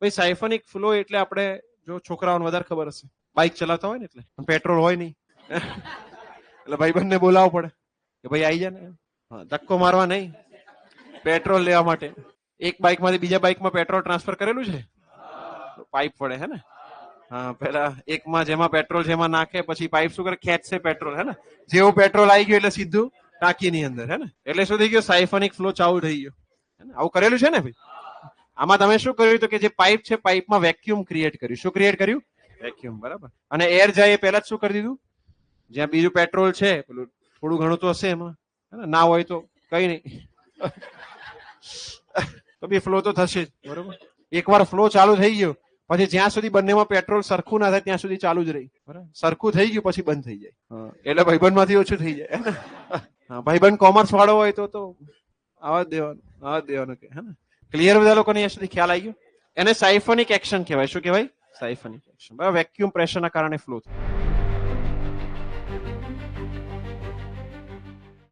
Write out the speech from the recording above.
ભાઈ સાયફોનિક ફ્લો એટલે આપણે જો છોકરાઓને વધારે ખબર હશે, બાઇક ચલાવતા હોય ને એટલે પેટ્રોલ હોય નહીં એટલે ભાઈબંધને બોલાવવો પડે કે ભાઈ આવી જાય ને, ધક્કો મારવા નહીં, પેટ્રોલ લેવા માટે. એક બાઇકમાંથી બીજા બાઇકમાં પેટ્રોલ ટ્રાન્સફર કરેલું છે? પાઇપ પડે હે ને? હા, પેલા એકમાં જેમાં પેટ્રોલ જેમાં નાખે પછી પાઇપ શું કરે, ખેંચશે પેટ્રોલ હે ને, જેવું પેટ્રોલ આવી ગયું એટલે સીધું ટાંકીની અંદર હે ને. એટલે શું થઈ ગયું, સાયફોનિક ફ્લો ચાલુ થઈ ગયો. આવું કરેલું છે ને ભાઈ. આમાં તમે શું કર્યું તો કે જે પાઇપ છે પાઇપમાં વેક્યુમ ક્રિએટ કર્યું. શું ક્રિએટ કર્યું? વેક્યુમ, બરાબર. અને એર જાય એ પહેલા જ શું કરી દીધું, જ્યાં બીજું પેટ્રોલ છે પેલું થોડું ઘણું તો હશે એમાં, ના હોય તો કઈ નહીં તો બી ફ્લો તો થશે જ, બરોબર. એકવાર ફ્લો ચાલુ થઈ ગયો પછી જ્યાં સુધી બંનેમાં પેટ્રોલ સરખું ના થાય ત્યાં સુધી ચાલુ જ રહી, બરાબર. સરખું થઈ ગયું પછી બંધ થઈ જાય, એટલે ભાઈબંધ માંથી ઓછું થઈ જાય. હા, ભાઈબંધ કોમર્સ વાળો હોય તો આવા જ દેવાનું કે હે ને. ક્લિયર બધા લોકોને અહીંયા સુધી ખ્યાલ આવી ગયો? એને સાયફોનિક એક્શન કહેવાય. શું કહેવાય? સાયફોનિક એક્શન, બરાબર. વેક્યુમ પ્રેશરના કારણે ફ્લો થાય.